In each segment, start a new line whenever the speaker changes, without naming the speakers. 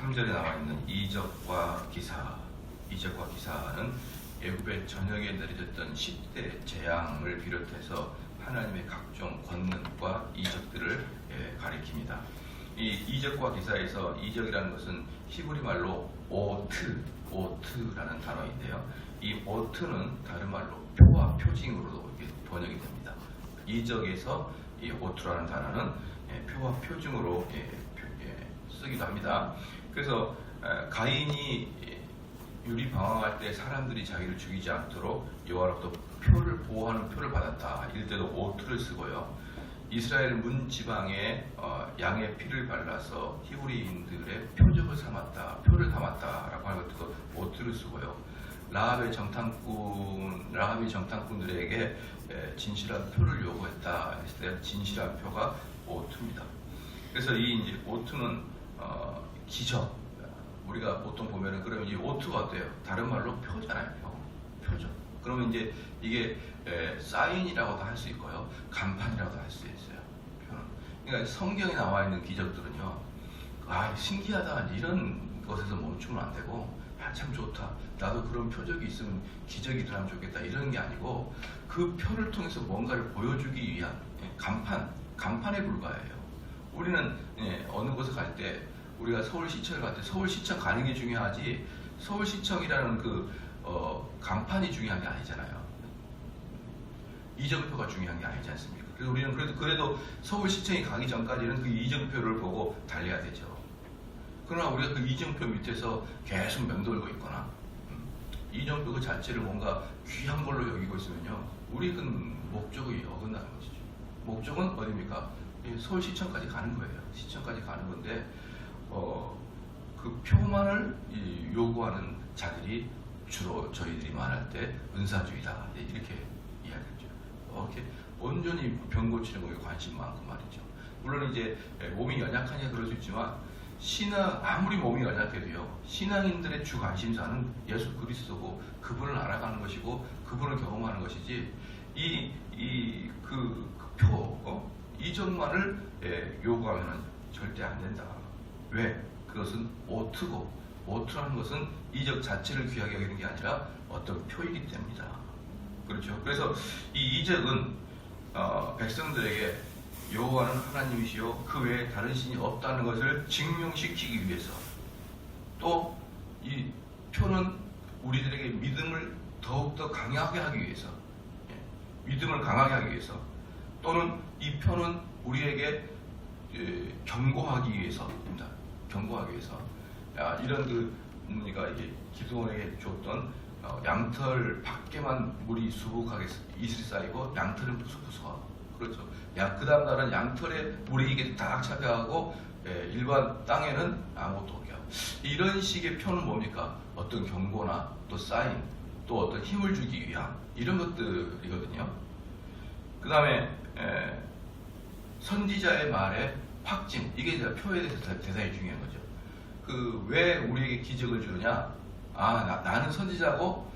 3절에 나와 있는 이적과 기사는 애굽의 전역에 내려졌던 10대 재앙을 비롯해서 하나님의 각종 권능과 이적들을 가리킵니다. 이 이적과 기사에서 이적이라는 것은 히브리 말로 오트라는 단어인데요. 이 오트는 다른 말로 표와 표징으로도 이렇게 번역이 됩니다. 이적에서 이 오트라는 단어는 표와 표징으로 쓰기도 합니다. 그래서 가인이 유리 방황할 때 사람들이 자기를 죽이지 않도록 여호와로부터 표를 보호하는 표를 받았다. 이럴 때도 오트를 쓰고요. 이스라엘 문 지방에 양의 피를 발라서 히브리인들의 표적을 삼았다, 표를 담았다라고 하는 것도 오트를 쓰고요. 라합이 정탐꾼들에게 진실한 표를 요구했다 했을 때 진실한 표가 오트입니다. 그래서 이 이제 오트는 기적. 우리가 보통 보면은 그러면 이 오트가 어때요? 다른 말로 표잖아요. 표죠. 그러면 이제 이게 사인이라고도 할 수 있고요, 간판이라고도 할 수 있어요. 표는. 그러니까 성경에 나와 있는 기적들은요, 신기하다 이런 것에서 멈추면 안 되고, 참 좋다, 나도 그런 표적이 있으면 기적이 일어나면 좋겠다 이런 게 아니고, 그 표를 통해서 뭔가를 보여주기 위한 간판에 불과해요. 우리는 어느 곳에 갈 때, 우리가 서울시청에 갈 때 서울시청 가는 게 중요하지 서울시청이라는 그 간판이 중요한 게 아니잖아요. 이정표가 중요한 게 아니지 않습니까? 그래서 우리는 그래도 서울시청에 가기 전까지는 그 이정표를 보고 달려야 되죠. 그러나 우리가 그 이정표 밑에서 계속 맴돌고 있거나 이정표 그 자체를 뭔가 귀한 걸로 여기고 있으면요, 우리는 목적이 어긋나는 것이죠. 목적은 어디입니까? 서울시청까지 가는 거예요. 시청까지 가는 건데 그 표만을 요구하는 자들이 주로 저희들이 말할 때 은사주의다 이렇게 이야기하죠. 이렇게 온전히 병 고치는 거에 관심 많고 말이죠. 물론 이제 몸이 연약하냐 그럴 수 있지만, 아무리 몸이 연약해도요, 신앙인들의 주 관심사는 예수 그리스도고 그분을 알아가는 것이고 그분을 경험하는 것이지, 그 표, 이적만을 요구하면 절대 안 된다. 왜? 그것은 오트고, 오트라는 것은 이적 자체를 귀하게 여기는 게 아니라 어떤 표이기 때문이다. 그렇죠. 그래서 이 이적은 백성들에게 여호와는 하나님이시요 그 외에 다른 신이 없다는 것을 증명시키기 위해서, 또 이 표는 우리들에게 믿음을 더욱더 강하게 하기 위해서, 믿음을 강하게 하기 위해서, 또는 이 표는 우리에게 경고하기 위해서입니다. 경고하기 위해서. 이런 우리가 이제 기도원에게 줬던 양털 밖에만 물이 수북하게 이슬이 쌓이고 양털은 푸석푸석하고, 그렇죠. 그 다음 날은 양털에 물이 이게 딱 차가하고 일반 땅에는 아무것도 없게 하고, 이런 식의 표는 뭡니까? 어떤 경고나 또 사인, 또 어떤 힘을 주기 위한 이런 것들이거든요. 그 다음에 선지자의 말에 확증, 이게 이제 표에 대해서 대단히 중요한 거죠. 왜 우리에게 기적을 주느냐? 나는 선지자고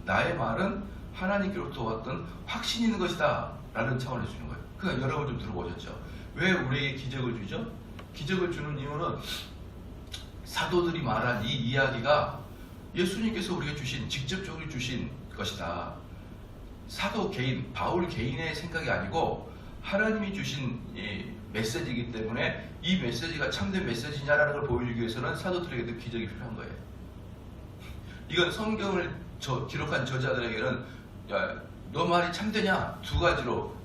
나의 말은 하나님께로부터 왔던 확신이 있는 것이다 라는 차원에서 주는 거예요. 그러니까 여러분 좀 들어보셨죠? 왜 우리에게 기적을 주죠? 기적을 주는 이유는 사도들이 말한 이 이야기가 예수님께서 우리에게 직접적으로 주신 것이다. 사도 개인, 바울 개인의 생각이 아니고 하나님이 주신 메시지이기 때문에 이 메시지가 참된 메시지냐라는 걸 보여주기 위해서는 사도들에게도 기적이 필요한 거예요. 이건 성경을 기록한 저자들에게는 너 말이 참되냐? 두 가지로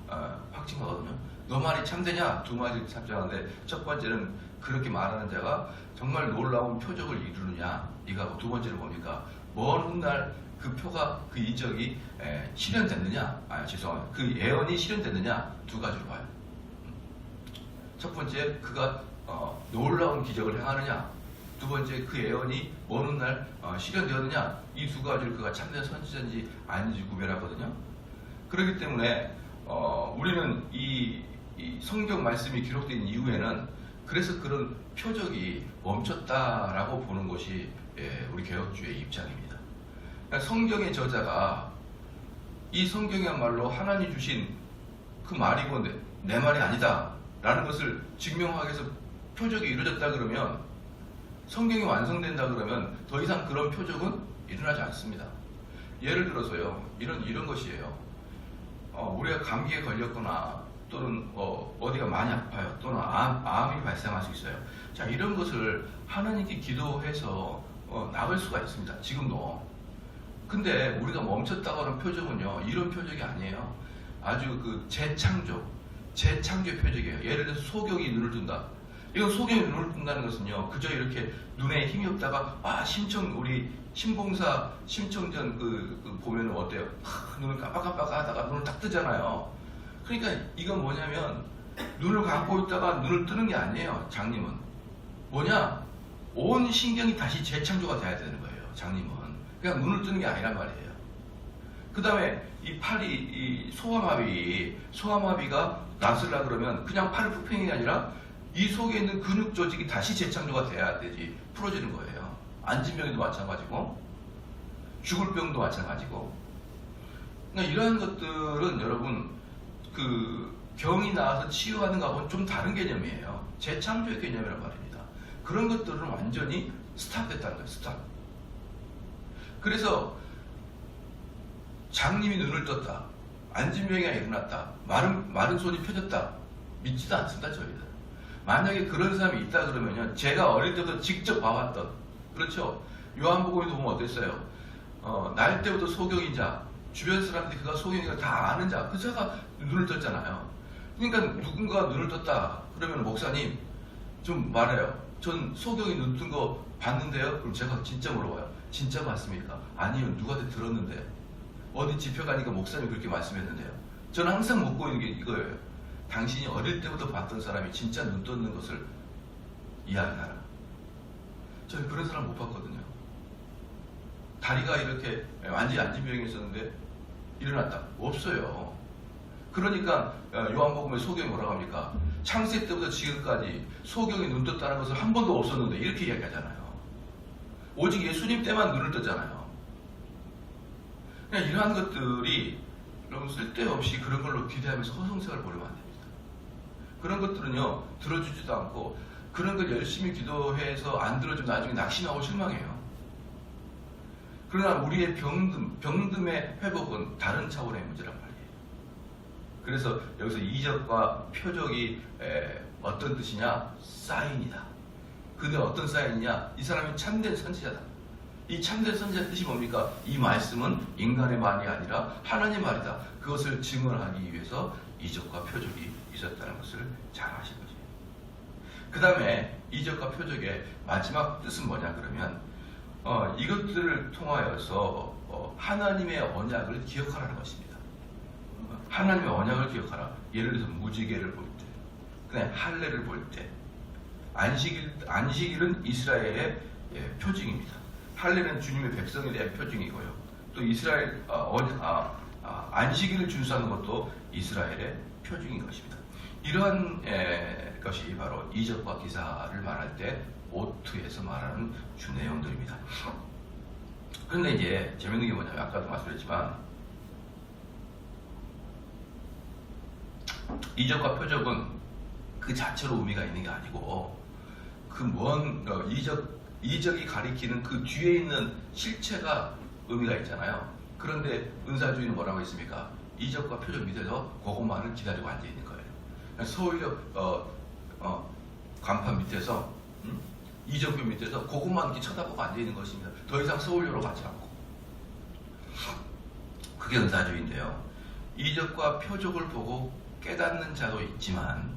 확증하거든요. 너 말이 참되냐? 두 가지로 답장하는데, 첫 번째는 그렇게 말하는 자가 정말 놀라운 표적을 이루느냐 이거하고, 두 번째는 뭡니까? 먼 훗날 그 표가, 그 이적이 실현됐느냐? 죄송합니다. 그 예언이 실현됐느냐? 두 가지로 봐요. 첫 번째, 그가 놀라운 기적을 행하느냐? 두 번째, 그 예언이 먼 훗날 실현되었느냐? 이 두 가지를 그가 참된 선지자인지 아닌지 구별하거든요. 그렇기 때문에 우리는 이 성경 말씀이 기록된 이후에는 그래서 그런 표적이 멈췄다라고 보는 것이 우리 개혁주의 입장입니다. 그러니까 성경의 저자가 이 성경이야말로 하나님 주신 그 말이고 내 말이 아니다 라는 것을 증명하기 위해서 표적이 이루어졌다 그러면, 성경이 완성된다 그러면 더 이상 그런 표적은 일어나지 않습니다. 예를 들어서요, 이런 것이에요. 우리가 감기에 걸렸거나 또는 어디가 많이 아파요, 또는 암이 발생할 수 있어요. 자, 이런 것을 하나님께 기도해서 나을 수가 있습니다. 지금도. 근데 우리가 멈췄다고 하는 표적은요, 이런 표적이 아니에요. 아주 그 재창조 표적이에요. 예를 들어서 소경이 눈을 뜬다. 이건 소경이 눈을 뜬다는 것은요, 그저 이렇게 눈에 힘이 없다가 우리 신봉사 심청전 보면은 어때요? 눈을 깜빡깜빡 하다가 눈을 딱 뜨잖아요. 그러니까 이건 뭐냐면 눈을 감고 있다가 눈을 뜨는 게 아니에요. 장님은 뭐냐? 온 신경이 다시 재창조가 돼야 되는 거예요. 장님은 그냥 눈을 뜨는 게 아니란 말이에요. 그 다음에 이 팔이, 이 소아마비가 낫으려 그러면 그냥 팔을 푸팽이 아니라 이 속에 있는 근육 조직이 다시 재창조가 돼야 되지, 풀어지는 거예요. 안진병도 마찬가지고 죽을 병도 마찬가지고. 그러니까 이러한 것들은 여러분 그 병이 나와서 치유하는 것하고는 좀 다른 개념이에요. 재창조의 개념이란 말입니다. 그런 것들은 완전히 스탑됐다는 거예요. 스탑. 그래서 장님이 눈을 떴다, 안진병이 일어났다, 마른 손이 펴졌다, 믿지도 않습니다. 저희는. 만약에 그런 사람이 있다 그러면요, 제가 어릴 때부터 직접 봐왔던, 그렇죠? 요한복음에도 보면 어땠어요? 날 때부터 소경인자, 주변 사람들이 그가 소경이가 다 아는 자, 그 자가 눈을 떴잖아요. 그러니까 누군가 눈을 떴다 그러면 목사님 좀 말해요. 전 소경이 눈 뜬 거 봤는데요. 그럼 제가 진짜 물어봐요. 진짜 봤습니까? 아니요, 누구한테 들었는데, 어디 집회 가니까 목사님이 그렇게 말씀했는데요. 저는 항상 묻고 있는 게 이거예요. 당신이 어릴 때부터 봤던 사람이 진짜 눈 떴는 것을 이야기하라. 저는 그런 사람 못 봤거든요. 다리가 이렇게 완전히 안진병이 있었는데 일어났다. 없어요. 그러니까 요한복음에 소경이 뭐라고 합니까? 창세 때부터 지금까지 소경이 눈 떴다는 것을 한 번도 없었는데 이렇게 이야기하잖아요. 오직 예수님 때만 눈을 떴잖아요. 그냥 이러한 것들이 여러분 쓸데없이 그런 걸로 기대하면서 허송세월을 보려면 안 됩니다. 그런 것들은요, 들어주지도 않고, 그런 걸 열심히 기도해서 안 들어주면 나중에 낙심하고 실망해요. 그러나 우리의 병듦의 회복은 다른 차원의 문제란 말이에요. 그래서 여기서 이적과 표적이 어떤 뜻이냐? 사인이다. 근데 어떤 사인이냐? 이 사람이 참된 선지자다. 이 참된 선지자의 뜻이 뭡니까? 이 말씀은 인간의 말이 아니라 하나님의 말이다. 그것을 증언하기 위해서 이적과 표적이 있었다는 것을 잘 아실 거죠. 그 다음에 이적과 표적의 마지막 뜻은 뭐냐 그러면 이것들을 통하여서 하나님의 언약을 기억하라는 것입니다. 하나님의 언약을 기억하라. 예를 들어서 무지개를 볼 때, 그다음에 할례를 볼 때, 안식일은 이스라엘의 표징입니다. 할례는 주님의 백성에 대한 표징이고요. 또 이스라엘 안식일을 준수하는 것도 이스라엘의 표징인 것입니다. 이러한 것이 바로 이적과 기사를 말할 때 오트에서 말하는 주 내용들입니다. 그런데 이제 재밌는 게 뭐냐면 아까도 말씀드렸지만 이적과 표적은 그 자체로 의미가 있는 게 아니고 이적이 가리키는 그 뒤에 있는 실체가 의미가 있잖아요. 그런데 은사주의는 뭐라고 했습니까? 이적과 표적 밑에서 그것만을 기다리고 앉아있는 거예요. 서울역 간판 밑에서 이적교 밑에서 그것만 이렇게 쳐다보고 앉아있는 것입니다. 더 이상 서울역으로 가지 않고. 그게 은사주의인데요. 이적과 표적을 보고 깨닫는 자도 있지만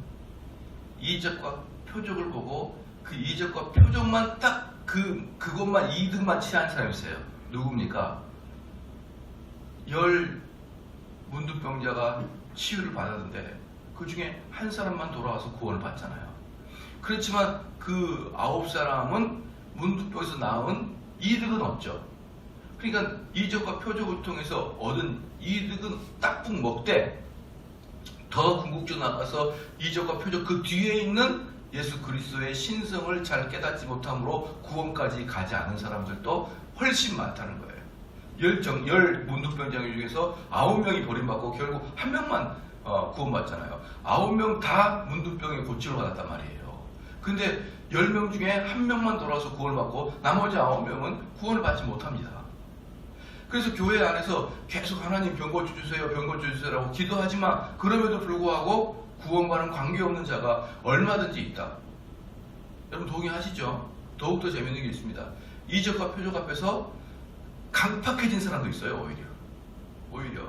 이적과 표적을 보고 그 이적과 표적만 딱 그것만 이득만 취한 사람이 있어요. 누굽니까? 10 문둥병자가 치유를 받았는데 그 중에 한 사람만 돌아와서 구원을 받잖아요. 그렇지만 그 9사람은 문둥병에서 나온 이득은 없죠. 그러니까 이적과 표적을 통해서 얻은 이득은 딱북 먹되 더 궁극적으로 나가서 이적과 표적 그 뒤에 있는 예수 그리스도의 신성을 잘 깨닫지 못함으로 구원까지 가지 않은 사람들도 훨씬 많다는 거예요. 10 문둥병자 중에서 9명이 버림받고 결국 한 명만 구원받잖아요. 9명 다 문둥병에 고침을 받았단 말이에요. 근데 10명 중에 1명만 돌아와서 구원을 받고 나머지 9명은 구원을 받지 못합니다. 그래서 교회 안에서 계속 하나님 병고쳐 주세요, 병고쳐 주세요라고 기도하지만 그럼에도 불구하고 구원과는 관계없는 자가 얼마든지 있다. 여러분 동의하시죠? 더욱더 재밌는 게 있습니다. 이적과 표적 앞에서 강팍해진 사람도 있어요. 오히려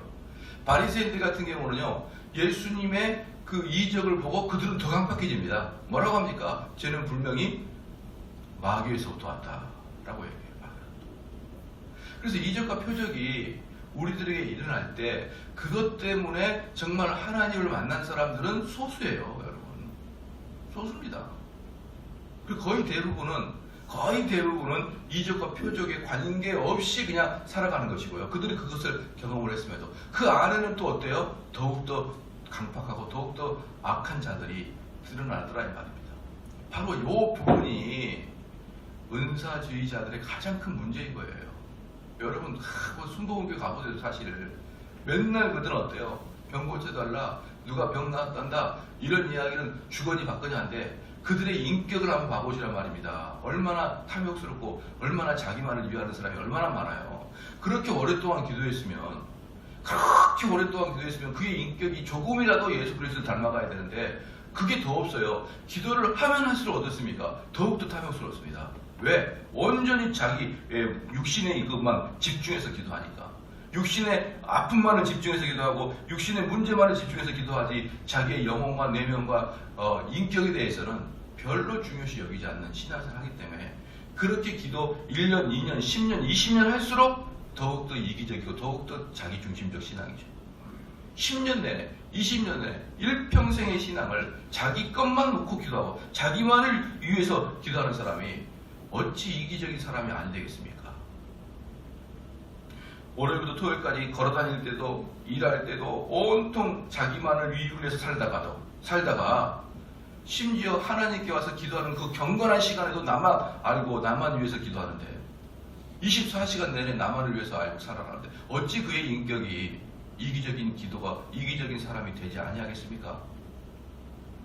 바리새인들 같은 경우는요, 예수님의 그 이적을 보고 그들은 더 강팍해집니다. 뭐라고 합니까? 쟤는 분명히 마귀에서부터 왔다라고 얘기해요. 그래서 이적과 표적이 우리들에게 일어날 때 그것 때문에 정말 하나님을 만난 사람들은 소수예요. 여러분, 소수입니다. 그리고 거의 대부분은 이적과 표적에 관계없이 그냥 살아가는 것이고요. 그들이 그것을 경험을 했음에도 그 안에는 또 어때요? 더욱더 강팍하고 더욱더 악한 자들이 드러나더라 이 말입니다. 바로 이 부분이 은사주의자들의 가장 큰 문제인 거예요. 여러분 순복음교회 가보세요. 사실 맨날 그들은 어때요? 병 고쳐달라, 누가 병 나았단다, 이런 이야기는 주거니 받거니 한데 그들의 인격을 한번 봐보시란 말입니다. 얼마나 탐욕스럽고 얼마나 자기만을 위하는 사람이 얼마나 많아요. 그렇게 오랫동안 기도했으면 그의 인격이 조금이라도 예수 그리스도를 닮아가야 되는데 그게 더 없어요. 기도를 하면 할수록 어떻습니까? 더욱더 탐욕스럽습니다. 왜? 온전히 자기 육신의 이것만 집중해서 기도하니까. 육신의 아픔만을 집중해서 기도하고 육신의 문제만을 집중해서 기도하지 자기의 영혼과 내면과 인격에 대해서는 별로 중요시 여기지 않는 신앙생활을 하기 때문에 그렇게 기도 1년, 2년, 10년, 20년 할수록 더욱더 이기적이고 더욱더 자기중심적 신앙이죠. 10년 내내, 20년 내내 일평생의 신앙을 자기 것만 놓고 기도하고 자기만을 위해서 기도하는 사람이 어찌 이기적인 사람이 아니 되겠습니까? 월요일부터 토요일까지 걸어다닐 때도 일할 때도 온통 자기만을 위해서 살다가 심지어 하나님께 와서 기도하는 그 경건한 시간에도 나만 알고 나만 위해서 기도하는데 24시간 내내 나만을 위해서 알고 살아가는데 어찌 그의 인격이 이기적인 사람이 되지 아니하겠습니까?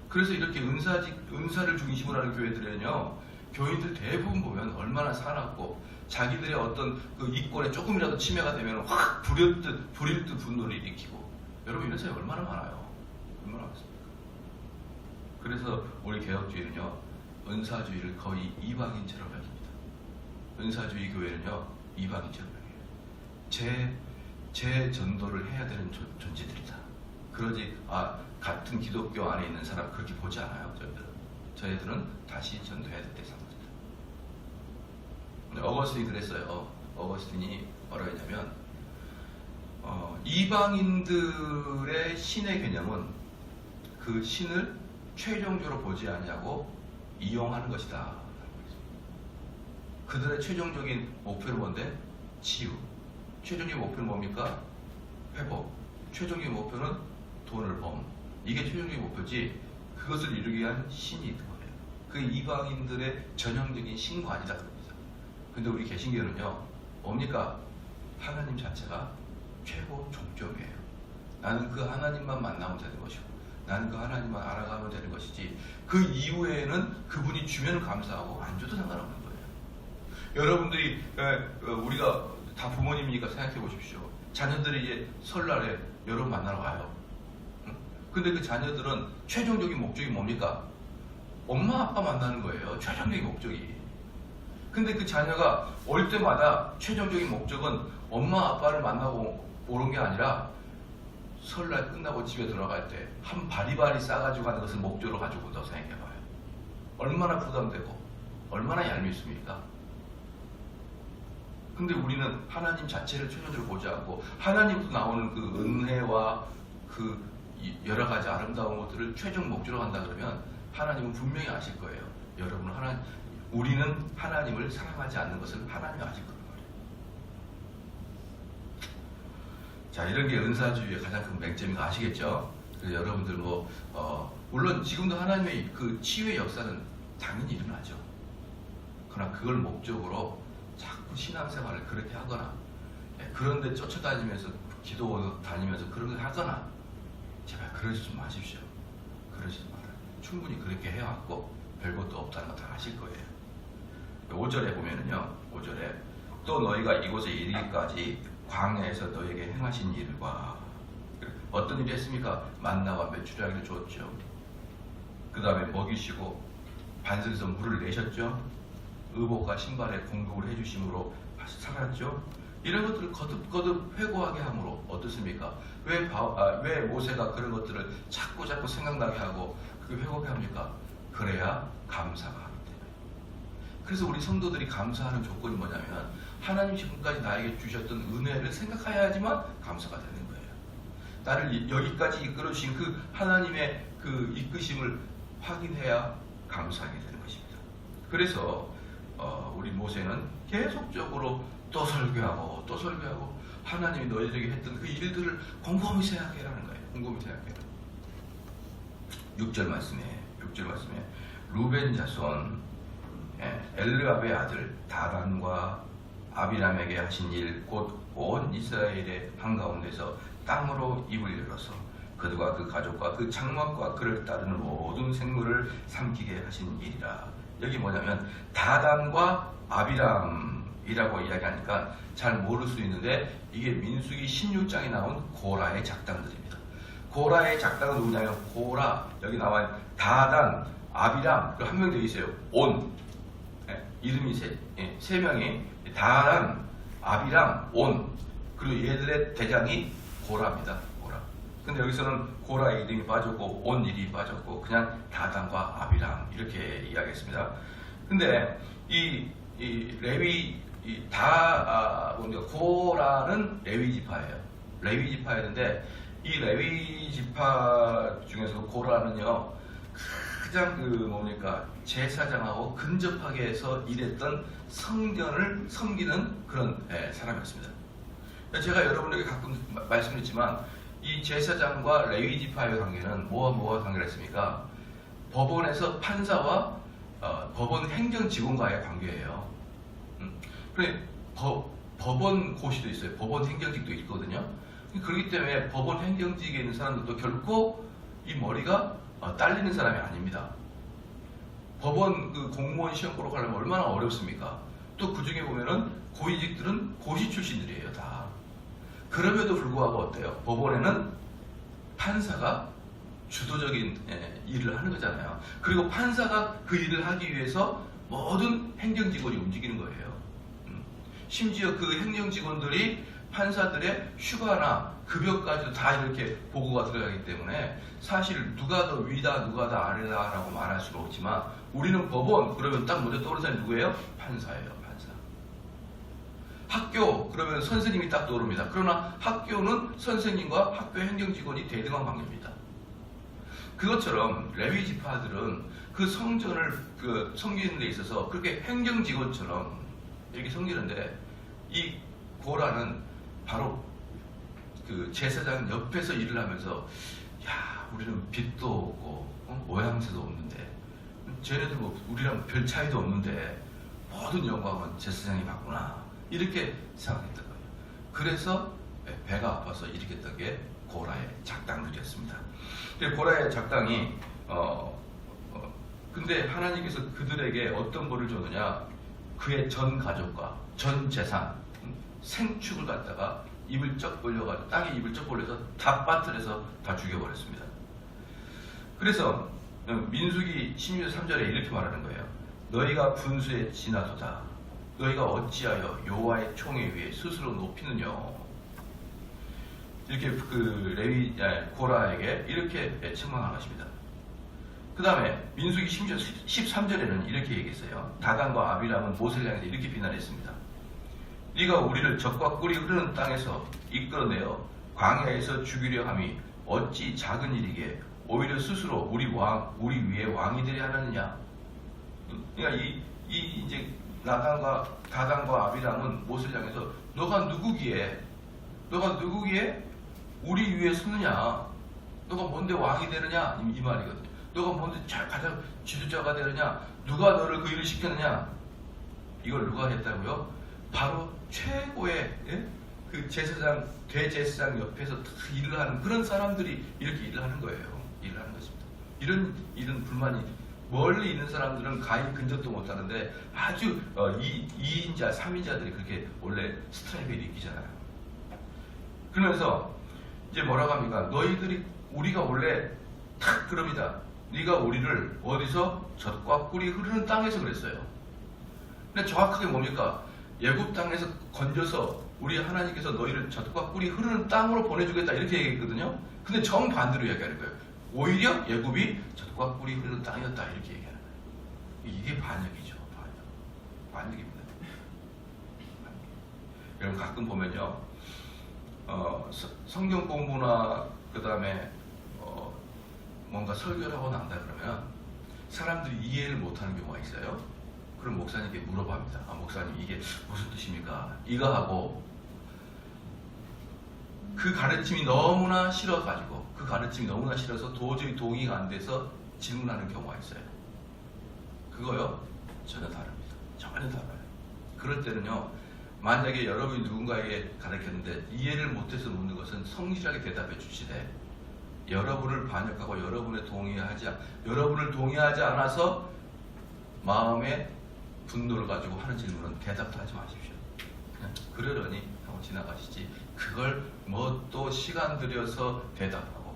그래서 이렇게 은사를 중심으로 하는 교회들은요, 교인들 대부분 보면 얼마나 사납고 자기들의 어떤 그 이권에 조금이라도 침해가 되면 확 부릴 듯 분노를 일으키고, 여러분 이런 사람이 얼마나 많아요. 얼마나 많습니까? 그래서 우리 개혁주의는요, 은사주의를 거의 이방인처럼 여깁니다. 은사주의 교회는요, 이방인처럼 여겨요. 제 전도를 해야 되는 존재들이다. 그러지 같은 기독교 안에 있는 사람 그렇게 보지 않아요. 저희들은 다시 전도해야 될 대상입니다. 어거스틴이 그랬어요. 어거스틴이 뭐라고 했냐면 이방인들의 신의 개념은 그 신을 최종적으로 보지 아니하고 이용하는 것이다. 그들의 최종적인 목표는 뭔데? 치유. 최종적인 목표는 뭡니까? 회복. 최종적인 목표는 돈을 범. 이게 최종적인 목표지 그것을 이루기 위한 신이 있는 거예요. 그 이방인들의 전형적인 신과 아니다 그럽니다. 근데 우리 개신교는요, 뭡니까? 하나님 자체가 최고 종점이에요. 나는 그 하나님만 만나면 되는 것이고 나는 그 하나님만 알아가면 되는 것이지 그 이후에는 그분이 주면 감사하고 안 줘도 상관없는 거예요. 여러분들이 우리가 다 부모님이니까 생각해 보십시오. 자녀들이 이제 설날에 여러분 만나러 와요. 근데 그 자녀들은 최종적인 목적이 뭡니까? 엄마 아빠 만나는 거예요. 최종적인 목적이. 근데 그 자녀가 올 때마다 최종적인 목적은 엄마 아빠를 만나고 오는 게 아니라 설날 끝나고 집에 들어갈 때 한 바리바리 싸가지고 가는 것을 목적으로 가지고 온다고 생각해봐요. 얼마나 부담되고 얼마나 얄밉습니까? 근데 우리는 하나님 자체를 최종적으로 보지 않고 하나님부터 나오는 그 은혜와 그 여러 가지 아름다운 것들을 최종 목적으로 한다 그러면 하나님은 분명히 아실 거예요. 여러분은 우리는 하나님을 사랑하지 않는 것을 하나님이 아실 거예요. 자, 이런 게 은사주의의 가장 큰 맹점인 거 아시겠죠? 그래서 여러분들 물론 지금도 하나님의 그 치유의 역사는 당연히 일어나죠. 그러나 그걸 목적으로 자꾸 신앙생활을 그렇게 하거나 그런데 쫓아다니면서 기도 다니면서 그런 걸 하거나 제발 그러지 좀 마십시오. 그러지 말아요. 충분히 그렇게 해왔고 별것도 없다는 거 다 아실 거예요. 5절에 보면은요, 5절에 또 너희가 이곳에 이르기까지 광야에서 너희에게 행하신 일과 어떤 일이 했습니까? 만나와 메추라기를 줬죠. 그 다음에 먹이시고 반석에서 물을 내셨죠. 의복과 신발에 공급을 해주심으로 살았죠. 이런 것들을 거듭거듭 회고하게 함으로 어떻습니까? 왜 모세가 그런 것들을 자꾸 생각나게 하고 그게 회고하게 합니까? 그래야 감사가 하기 때문에. 그래서 우리 성도들이 감사하는 조건이 뭐냐면 하나님 지금까지 나에게 주셨던 은혜를 생각해야지만 감사가 되는 거예요. 나를 여기까지 이끌어주신 그 하나님의 그 이끄심을 확인해야 감사하게 되는 것입니다. 그래서 우리 모세는 계속적으로 또 설교하고 또 설교하고 하나님이 너희들에게 했던 그 일들을 곰곰이 생각해라는 거예요. 곰곰이 생각해라. 6절 말씀에 루벤 자손 엘르압의 아들 다단과 아비람에게 하신 일 곧 온 이스라엘의 한가운데서 땅으로 입을 열어서 그들과 그 가족과 그 장막과 그를 따르는 모든 생물을 삼키게 하신 일이라. 여기 뭐냐면 다단과 아비람이라고 이야기하니까 잘 모를 수 있는데 이게 민수기 16장에 나온 고라의 작당들입니다. 고라의 작당은 누구냐면 고라, 여기 나와 있는 다단, 아비람, 한 명 더 있어요. 온. 이름이 세 명이 다단, 아비람, 온. 그리고 얘들의 대장이 고라입니다. 고라. 근데 여기서는 고라의 이름이 빠졌고 온 이름이 빠졌고 그냥 다단과 아비람 이렇게 이야기했습니다. 근데 이 레위 고라는 레위 지파예요. 레위 지파였는데 이 레위 지파 중에서 고라는요 가장 제사장하고 근접하게 해서 일했던 성전을 섬기는 그런 사람이었습니다. 제가 여러분에게 가끔 말씀드렸지만 이 제사장과 레위 지파의 관계는 뭐와 관계를 했습니까? 법원에서 판사와 법원 행정 직원과의 관계예요. 그래 법원 고시도 있어요. 법원 행정직도 있거든요. 그렇기 때문에 법원 행정직에 있는 사람들도 결코 이 머리가 딸리는 사람이 아닙니다. 법원 그 공무원 시험 보러 가려면 얼마나 어렵습니까? 또 그 중에 보면은 고위직들은 고시 출신들이에요, 다. 그럼에도 불구하고 어때요? 법원에는 판사가 주도적인 일을 하는 거잖아요. 그리고 판사가 그 일을 하기 위해서 모든 행정직원이 움직이는 거예요. 심지어 그 행정직원들이 판사들의 휴가나 급여까지도 다 이렇게 보고가 들어가기 때문에 사실 누가 더 위다 누가 더 아래다 라고 말할 수는 없지만 우리는 법원 그러면 딱 먼저 떠오르는 사람이 누구예요? 판사예요. 판사. 학교 그러면 선생님이 딱 떠오릅니다. 그러나 학교는 선생님과 학교 행정직원이 대등한 관계입니다. 그것처럼 레위 지파들은 그 성전을 섬기는 데 있어서 그렇게 행정직원처럼 이렇게 섬기는데 이 고라는 바로 그 제사장 옆에서 일을 하면서 야 우리는 빚도 없고 오양새도 없는데 쟤네들 뭐 우리랑 별 차이도 없는데 모든 영광은 제사장이 받구나 이렇게 생각했던 거예요. 그래서 배가 아파서 일으켰던 게 고라의 작당들이었습니다. 고라의 작당이 근데 하나님께서 그들에게 어떤 벌을 줬느냐, 그의 전 가족과 전 재산 생축을 갖다가 입을 쩍 벌려가지고 땅에 입을 쩍 벌려서 다 빠뜨려서 다 죽여버렸습니다. 그래서 민수기 16절 3절에 이렇게 말하는 거예요. 너희가 분수에 지나도다. 너희가 어찌하여 여호와의 총에 위해 스스로 높이느냐. 이렇게 그 레위 고라에게 이렇게 책망하는 것입니다. 그 다음에 민수기 13절에는 이렇게 얘기했어요. 다단과 아비람은 모세를 향해서 이렇게 비난했습니다. 네가 우리를 적과 꿀이 흐르는 땅에서 이끌어내어 광야에서 죽이려 함이 어찌 작은 일이게 오히려 스스로 우리 위에 왕이 되려 하느냐. 그러니까 이제 다단과 아비람은 모세를 향해서 너가 누구기에 우리 위에 서느냐? 너가 뭔데 왕이 되느냐? 이 말이거든요. 너가 뭔데 가장 지도자가 되느냐? 누가 너를 그 일을 시켰느냐? 이걸 누가 했다고요? 바로 최고의 그 제사장, 대제사장 옆에서 다 일을 하는 그런 사람들이 이렇게 일을 하는 거예요. 일을 하는 것입니다. 이런 일은 불만이 멀리 있는 사람들은 가히 근접도 못하는데 아주 2인자, 3인자들이 그렇게 원래 스트라이크에 느끼잖아요. 그러면서 이제 뭐라고 합니까? 너희들이 우리가 원래 탁 그럽니다. 네가 우리를 어디서 젖과 꿀이 흐르는 땅에서 그랬어요. 근데 정확하게 뭡니까? 애굽 땅에서 건져서 우리 하나님께서 너희를 젖과 꿀이 흐르는 땅으로 보내주겠다 이렇게 얘기했거든요. 근데 정반대로 얘기하는 거예요. 오히려 애굽이 젖과 꿀이 흐르는 땅이었다 이렇게 얘기하는 거예요. 이게 반역이죠. 반역입니다. 여러분 가끔 보면요, 성경 공부나 그 다음에 뭔가 설교를 하고 난다 그러면 사람들이 이해를 못하는 경우가 있어요. 그럼 목사님께 물어봅니다. 목사님 이게 무슨 뜻입니까? 이거 하고 그 가르침이 너무나 싫어가지고 그 가르침이 너무나 싫어서 도저히 동의가 안 돼서 질문하는 경우가 있어요. 그거요? 전혀 다릅니다. 전혀 달라요. 그럴 때는요, 만약에 여러분이 누군가에게 가르쳤는데 이해를 못해서 묻는 것은 성실하게 대답해 주시되 여러분을 반역하고 여러분을 동의하지 않아서 마음에 분노를 가지고 하는 질문은 대답도 하지 마십시오. 그냥 그러려니 하고 지나가시지 그걸 뭐 또 시간 들여서 대답하고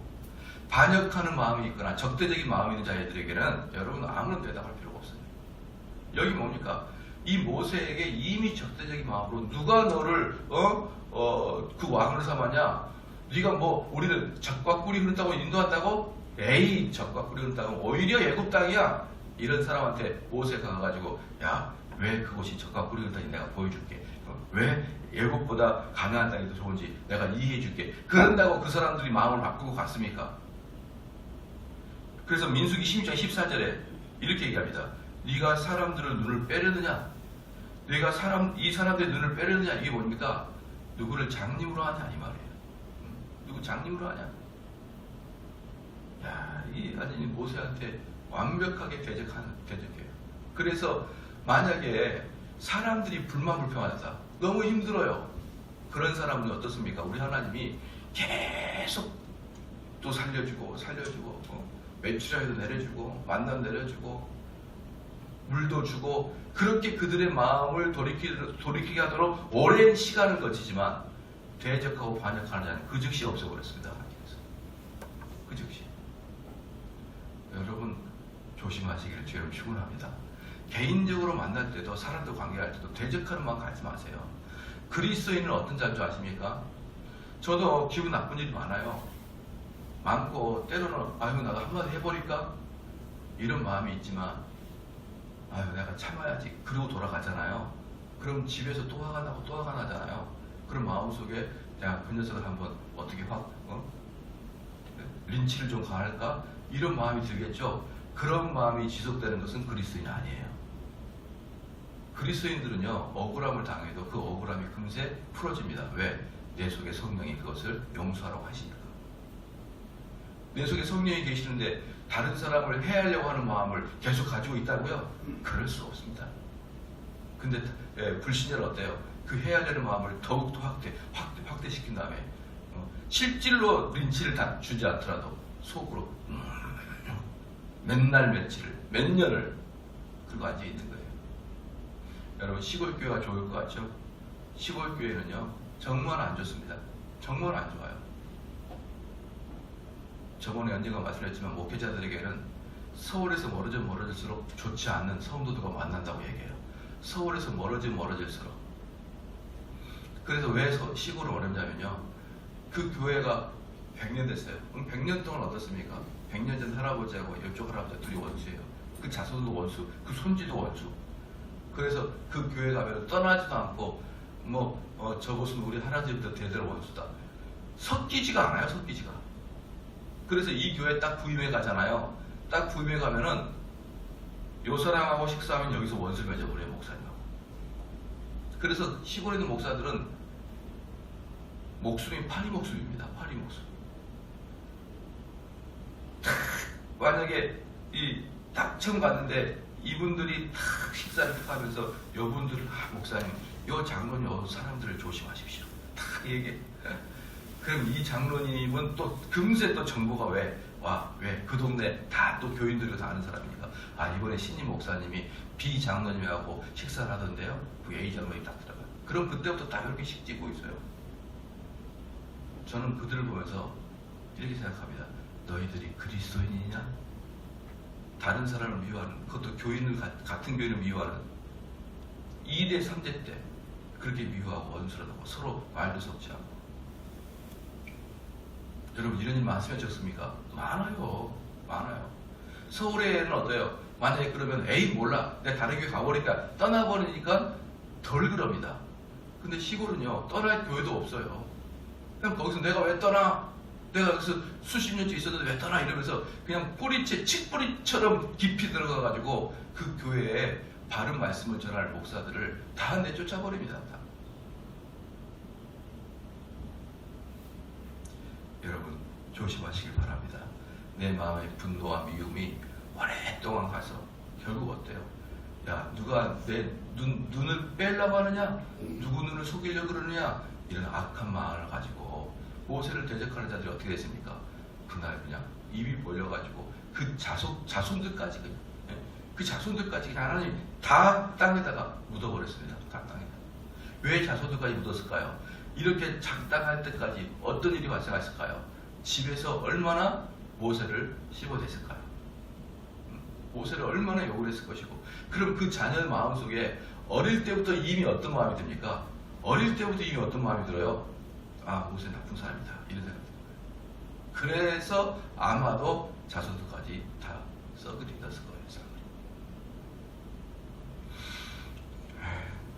반역하는 마음이 있거나 적대적인 마음이 있는 자들에게는 여러분은 아무런 대답할 필요가 없어요. 여기 뭡니까? 이 모세에게 이미 적대적인 마음으로 누가 너를 그 왕을 삼았냐? 네가 뭐 우리는 젖과 꿀이 흐른다고 인도한다고? 에이, 젖과 꿀이 흐른다고 오히려 애굽 땅이야. 이런 사람한테 모세가 가가지고 야, 왜 그곳이 젖과 꿀이 흐른다니 내가 보여줄게. 왜 애굽보다 가나안 땅이 더 좋은지 내가 이해해줄게. 그런다고 그 사람들이 마음을 바꾸고 갔습니까? 그래서 민수기 16장 14절에 이렇게 얘기합니다. 네가 사람들의 눈을 빼려느냐? 네가 이 사람들의 눈을 빼려느냐? 이게 뭡니까? 누구를 장님으로 하냐 이 말이에요. 누구 장님으로 하냐? 야, 이 아니 모세한테 완벽하게 대적해요. 그래서 만약에 사람들이 불만불평하다, 너무 힘들어요. 그런 사람은 어떻습니까? 우리 하나님이 계속 또 살려주고 매출하여도 내려주고 만남 내려주고 물도 주고 그렇게 그들의 마음을 돌이키게 하도록 오랜 시간을 거치지만 대적하고 반역하는 자는 그 즉시 없어버렸습니다. 하나님께서. 그 즉시. 여러분 조심하시기를 주의로 축원합니다. 개인적으로 만날 때도 사람들 관계할 때도 대적하는 마음 갖지 마세요. 그리스도인은 어떤 자인 줄 아십니까? 저도 기분 나쁜 일이 많고 때로는 아유 나도 한마디 해버릴까? 이런 마음이 있지만 아유 내가 참아야지 그러고 돌아가잖아요. 그럼 집에서 또 화가 나잖아요. 그런 마음속에 내가 그 녀석을 한번 어떻게 린치를 좀 가할까? 이런 마음이 들겠죠. 그런 마음이 지속되는 것은 그리스도인이 아니에요. 그리스도인들은요 억울함을 당해도 그 억울함이 금세 풀어집니다. 왜? 내 속에 성령이 그것을 용서하라고 하시니까. 내 속에 성령이 계시는데 다른 사람을 해하려고 하는 마음을 계속 가지고 있다고요? 그럴 수 없습니다. 근데 불신자는 어때요? 그 해하려는 마음을 더욱더 확대시킨 다음에 실질로 린치를 다 주지 않더라도 속으로 맨날 며칠을 몇 년을 그러고 앉아 있는 거예요. 여러분 시골 교회가 좋을 것 같죠? 시골 교회는요 정말 안 좋습니다. 정말 안 좋아요. 저번에 언젠가 말씀드렸지만 목회자들에게는 서울에서 멀어질수록 좋지 않는 성도들과 만난다고 얘기해요. 서울에서 멀어질수록. 그래서 왜 시골을 어렵냐면요. 그 교회가 100년 됐어요. 그럼 100년 동안 어떻습니까? 100년 전 할아버지하고 이쪽 할아버지가 둘이 원수예요. 그 자손도 원수, 그 손지도 원수. 그래서 그 교회 가면 떠나지도 않고 저곳은 우리 할아버지부터 대대로 원수다. 섞이지가 않아요. 섞이지가. 그래서 이 교회 딱 부임해 가잖아요. 딱 부임해 가면은 요 사람하고 식사하면 여기서 원수 맺어버려요. 목사님하고. 그래서 시골에 있는 목사들은 목숨이 파리 목숨입니다. 파리 목숨. 만약에 딱 처음 갔는데 이분들이 탁 식사를 하면서 요분들을 목사님 요 장로님 요 사람들을 조심하십시오. 탁 얘기해. 그럼 이 장로님은 또 금세 또 정보가 왜 와, 왜? 그 동네 다 또 교인들이 다 아는 사람이니까. 아, 이번에 신임 목사님이 B 장로님하고 식사를 하던데요. 그 A 장로님 딱 들어가요. 그럼 그때부터 다 이렇게 식 찍고 있어요. 저는 그들을 보면서 이렇게 생각합니다. 너희들이 그리스도인이냐? 다른 사람을 미워하는, 그것도 교인을, 같은 교인을 미워하는 2대 3대 때 그렇게 미워하고 원수를 하고 서로 말도 섞지 않고. 여러분, 이런 일 많으면 적습니까? 많아요. 많아요. 서울에는 어때요? 만약에 그러면 에이 몰라, 내가 다른 교회 가버리니까 떠나버리니까 덜 그럽니다. 근데 시골은요, 떠날 교회도 없어요. 그냥 거기서 내가 왜 떠나? 내가 여기서 수십 년째 있었는데 왜 떠나? 이러면서 그냥 뿌리채, 칡뿌리처럼 깊이 들어가가지고 그 교회에 바른 말씀을 전할 목사들을 다 내쫓아버립니다. 다. 여러분, 조심하시길 바랍니다. 내 마음의 분노와 미움이 오랫동안 가서 결국 어때요? 야, 누가 내 눈을 빼려고 하느냐? 누구 눈을 속이려고 그러느냐? 이런 악한 마음을 가지고 모세를 대적하는 자들이 어떻게 됐습니까? 그날 그냥 입이 벌려가지고 그 자손들까지 그냥, 그 자손들까지 그냥 하나님 다 땅에다가 묻어버렸습니다. 다 땅에다가. 왜 자손들까지 묻었을까요? 이렇게 작당할 때까지 어떤 일이 발생했을까요? 집에서 얼마나 모세를 씹어댔을까요? 모세를 얼마나 욕을 했을 것이고. 그럼 그 자녀의 마음속에 어릴 때부터 이미 어떤 마음이 듭니까? 어릴 때부터 이미 어떤 마음이 들어요? 아, 모세 나쁜 사람이다, 이런 생각이 들어요. 그래서 아마도 자손들까지 다 썩으리었을 거예요.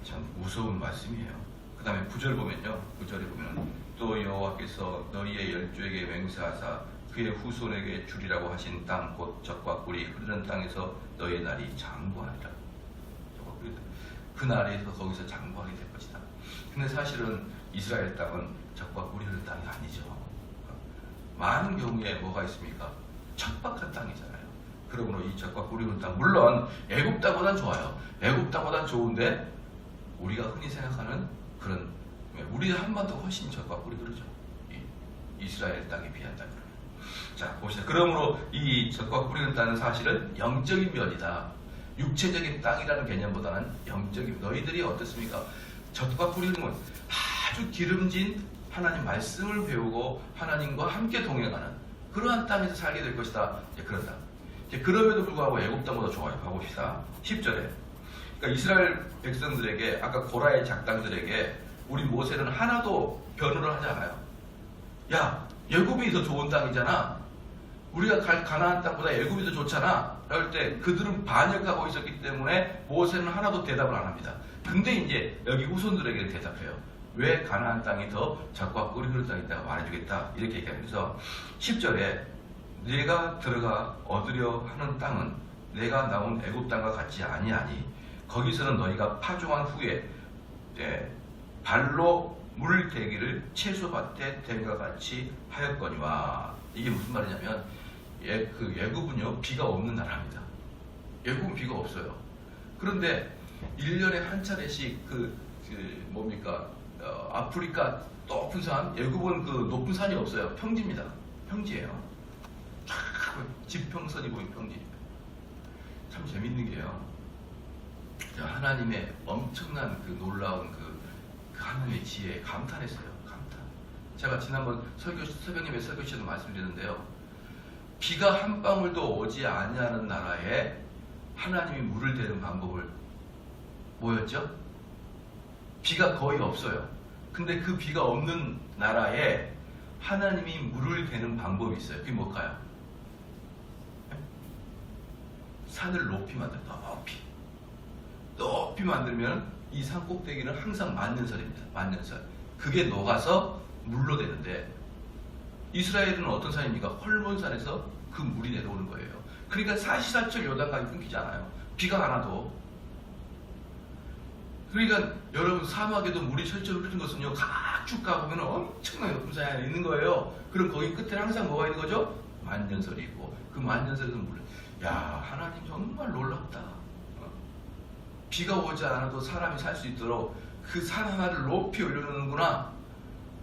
참 무서운 말씀이에요. 그 다음에 9절 보면요, 9절에 보면 또 여호와께서 너희의 열조에게 맹세하사 그의 후손에게 주리라고 하신 땅 곧 젖과 꿀이 흐르는 땅에서 너희의 날이 장구하리라. 그 날에서 거기서 장구하게 될 것이다. 근데 사실은 이스라엘 땅은 젖과 꿀이 흐르는 땅이 아니죠. 많은 경우에 뭐가 있습니까? 척박한 땅이잖아요. 그러므로 이 젖과 꿀이 흐르는 땅, 물론 애굽 땅보단 좋아요. 애굽 땅보단 좋은데 우리가 흔히 생각하는 그런, 우리 한반도 훨씬 젖과 꿀이 흐르죠. 이스라엘 땅에 비한다. 자, 봅시다. 그러므로 이 젖과 꿀이 흐르는 땅은 사실은 영적인 면이다. 육체적인 땅이라는 개념보다는 영적인, 너희들이 어떻습니까? 젖과 꿀이 흐르는 아주 기름진 하나님 말씀을 배우고 하나님과 함께 동행하는 그러한 땅에서 살게 될 것이다. 그런 땅. 그럼에도 불구하고 애굽 땅보다 좋아요. 가봅시다. 10절에. 그러니까 이스라엘 백성들에게, 아까 고라의 작당들에게 우리 모세는 하나도 변호를 하지 않아요. 야, 애굽이 더 좋은 땅이잖아. 우리가 갈 가나안 땅보다 애굽이 더 좋잖아. 그럴 때 그들은 반역하고 있었기 때문에 모세는 하나도 대답을 안 합니다. 근데 이제 여기 후손들에게 대답해요. 왜 가나안 땅이 더 젖과 꿀이 흐르는 땅이다 말해주겠다. 이렇게 얘기하면서 10절에 내가 들어가 얻으려 하는 땅은 내가 나온 애굽 땅과 같지 아니하니 거기서는 너희가 파종한 후에 발로 물 대기를 채소밭에 댐과 같이 하였거니와. 이게 무슨 말이냐면 그 애굽은요 비가 없는 나라입니다. 애굽은 비가 없어요. 그런데 1년에 한 차례씩 뭡니까 아프리카 높은 산, 애굽은 그 높은 산이 없어요. 평지입니다. 평지예요. 쫙 지평선이 보이는 평지입니다. 참 재밌는 게요. 하나님의 엄청난 그 놀라운 그 하나님의 지혜에 감탄했어요. 감탄. 제가 지난번 서경님의 설교 시에도 말씀드렸는데요. 비가 한 방울도 오지 아니하는 나라에 하나님이 물을 대는 방법을 뭐였죠? 비가 거의 없어요. 근데 그 비가 없는 나라에 하나님이 물을 대는 방법이 있어요. 그게 뭘까요? 산을 높이 만들다. 높이 만들면 이 산 꼭대기는 항상 만년설입니다. 만년설. 그게 녹아서 물로 되는데 이스라엘은 어떤 산입니까? 헐몬산에서 그 물이 내려오는 거예요. 그러니까 사시사철 요단강이 끊기지 않아요. 비가 안 와도. 그러니까 여러분 사막에도 물이 철철 흐르는 것은요, 각쭉 가보면 엄청나게 높은 산이 하나 있는 거예요. 그럼 거기 끝에 항상 뭐가 있는 거죠? 만년설이 있고 그 만년설에서 물. 야, 하나님 정말 놀랍다. 비가 오지 않아도 사람이 살 수 있도록 그 산 하나를 높이 올려놓는구나.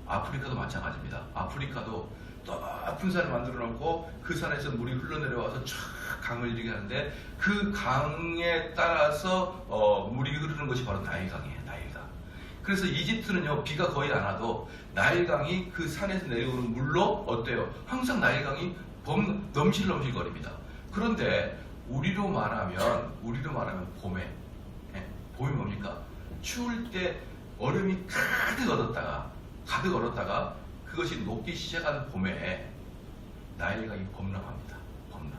아프리카도 마찬가지입니다. 아프리카도 높은 산을 만들어 놓고 그 산에서 물이 흘러내려와서 쫙 강을 일으게 하는데 그 강에 따라서 물이 흐르는 것이 바로 나일강이에요. 나일강. 그래서 이집트는요 비가 거의 안 와도 나일강이 그 산에서 내려오는 물로 어때요? 항상 나일강이 넘실넘실거립니다. 그런데 우리로 말하면 봄에 봄이 뭡니까? 추울 때 얼음이 가득 얼었다가 그것이 녹기 시작한 봄에 나일강이 범람합니다. 범람.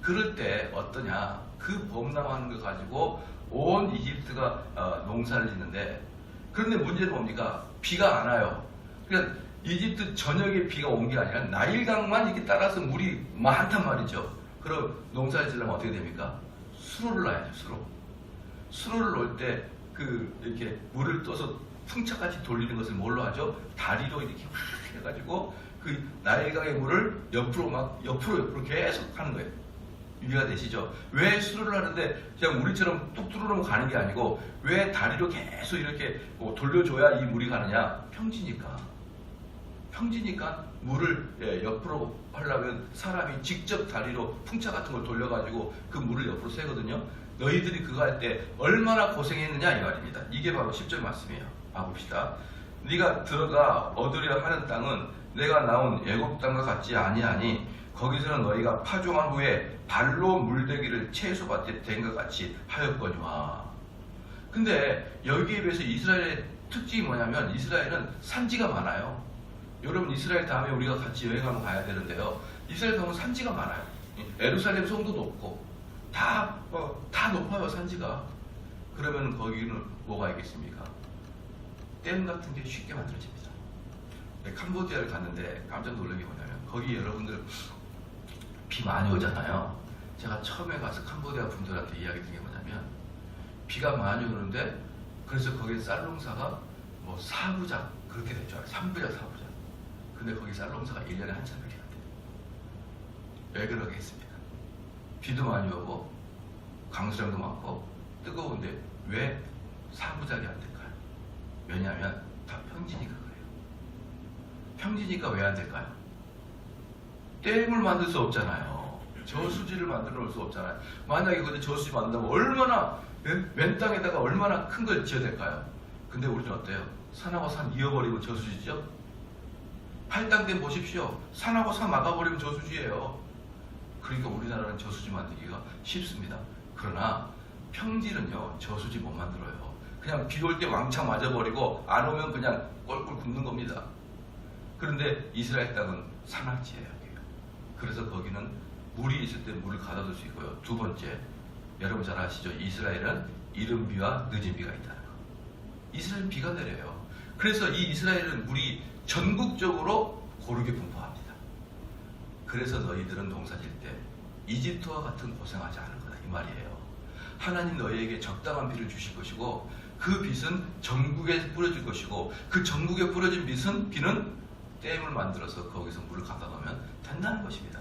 그럴 때 어떠냐? 그 범람하는 거 가지고 온 이집트가 농사를 짓는데, 그런데 문제는 뭡니까? 비가 안 와요. 그러니까 이집트 전역에 비가 온 게 아니라 나일강만 이렇게 따라서 물이 많단 말이죠. 그럼 농사를 지려면 어떻게 됩니까? 수로를 놔야죠. 수로를 놓을 때 이렇게 물을 떠서 풍차같이 돌리는 것을 뭘로 하죠? 다리로 이렇게 확 해가지고 그 나일강의 물을 옆으로 계속 하는 거예요. 이해가 되시죠? 왜 수로를 하는데 그냥 우리처럼 뚝 뚫어놓고 가는 게 아니고 왜 다리로 계속 이렇게 돌려줘야 이 물이 가느냐? 평지니까 물을 옆으로 하려면 사람이 직접 다리로 풍차 같은 걸 돌려가지고 그 물을 옆으로 세거든요. 너희들이 그거 할 때 얼마나 고생했느냐 이 말입니다. 이게 바로 10절 말씀이에요. 봐봅시다. 네가 들어가 얻으려 하는 땅은 내가 나온 애굽 땅과 같지 아니하니 거기서는 너희가 파종한 후에 발로 물대기를 채소밭에 댄 것 같이 하였거니와. 근데 여기에 비해서 이스라엘의 특징이 뭐냐면 이스라엘은 산지가 많아요. 여러분 이스라엘 다음에 우리가 같이 여행 한번 가야 되는데요. 이스라엘 가면 산지가 많아요. 예루살렘 성도 높고 다 높아요 산지가. 그러면 거기는 뭐가 있겠습니까? 댐 같은 게 쉽게 만들어집니다. 캄보디아를 갔는데 깜짝 놀란 게 뭐냐면 거기 여러분들 비 많이 오잖아요. 제가 처음에 가서 캄보디아 분들한테 이야기 드린 게 뭐냐면 비가 많이 오는데 그래서 거기 쌀농사가 뭐 4부작 그렇게 될 줄 알아요. 3부작 4부작. 근데 거기 쌀농사가 1년에 한참 이렇게 안 돼요. 왜 그러겠습니까? 비도 많이 오고 강수량도 많고 뜨거운데 왜 4부작이 안 될까요? 왜냐하면 다 평지니까 그래요. 평지니까 왜 안 될까요? 댐을 만들 수 없잖아요. 저수지를 만들어 놓을 수 없잖아요. 만약에 근데 저수지 만든다면 얼마나 맨 땅에다가 얼마나 큰 걸 지어야 될까요? 근데 우리는 어때요? 산하고 산 이어버리고 저수지죠? 팔당댐 보십시오. 산하고 산 막아버리면 저수지예요. 그러니까 우리나라는 저수지 만들기가 쉽습니다. 그러나 평지는요 저수지 못 만들어요. 그냥 비 올 때 왕창 맞아버리고 안 오면 그냥 꼴꼴 굽는 겁니다. 그런데 이스라엘 땅은 산악지예요. 그래서 거기는 물이 있을 때 물을 가둬둘 수 있고요. 두 번째, 여러분 잘 아시죠? 이스라엘은 이른 비와 늦은 비가 있다는 거. 이스라엘은 비가 내려요. 그래서 이 이스라엘은 물이 전국적으로 고르게 분포합니다. 그래서 너희들은 농사질 때 이집트와 같은 고생하지 않을 거다 이 말이에요. 하나님 너희에게 적당한 비를 주실 것이고 그 빛은 전국에 뿌려질 것이고 그 전국에 뿌려진 비는 댐을 만들어서 거기서 물을 갖다 놓으면 된다는 것입니다.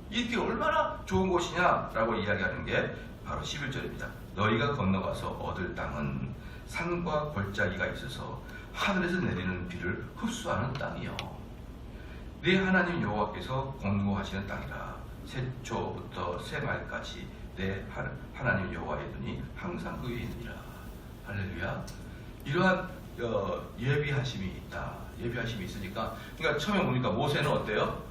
이게 얼마나 좋은 곳이냐라고 이야기하는 게 바로 11절입니다. 너희가 건너가서 얻을 땅은 산과 골짜기가 있어서 하늘에서 내리는 비를 흡수하는 땅이요. 네 하나님 여호와께서 공고하시는 땅이라. 새초부터 새말까지 내 하나님 여호와의 눈이 항상 그에 있느니라. 할렐루야. 이러한 예비하심이 있다. 예비하심이 있으니까, 그러니까 처음에 보니까 모세는 어때요?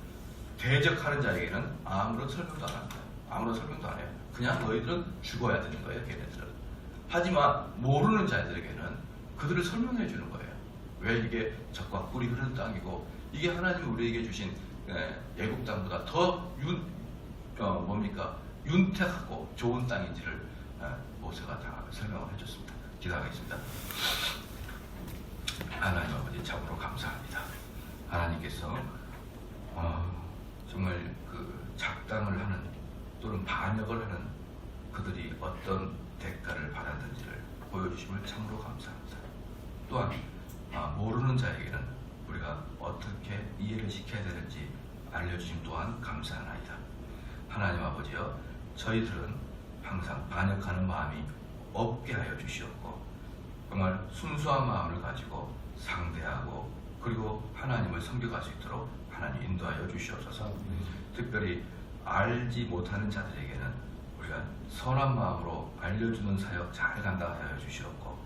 대적하는 자에게는 아무런 설명도 안 합니다. 아무런 설명도 안 해요. 그냥 너희들은 죽어야 되는 거예요, 걔네들은. 하지만 모르는 자들에게는 그들을 설명해 주는 거예요. 왜 이게 적과 꿀이 흐르는 땅이고 이게 하나님이 우리에게 주신 애국 땅보다 더 윤택하고 좋은 땅인지를 모세가 다 설명을 해줬습니다. 기도하겠습니다. 하나님 아버지 참으로 감사합니다. 하나님께서 정말 그 작당을 하는 또는 반역을 하는 그들이 어떤 대가를 받았는지를 보여주심을 참으로 감사합니다. 또한 모르는 자에게는 우리가 어떻게 이해를 시켜야 되는지 알려주심 또한 감사하나이다. 하나님 아버지여, 저희들은 항상 반역하는 마음이 없게 하여 주시옵고 정말 순수한 마음을 가지고 상대하고 그리고 하나님을 섬겨갈 수 있도록 하나님 인도하여 주시옵소서. 특별히 알지 못하는 자들에게는 우리가 선한 마음으로 알려주는 사역 잘 감당하여 하여 주시옵고,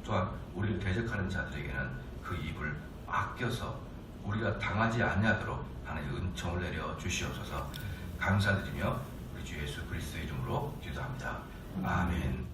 또한 우리를 대적하는 자들에게는 그 입을 아껴서 우리가 당하지 아니하도록 하나님 은총을 내려 주시옵소서. 감사드리며 우리 주 예수 그리스도 이름으로 기도합니다. 아멘.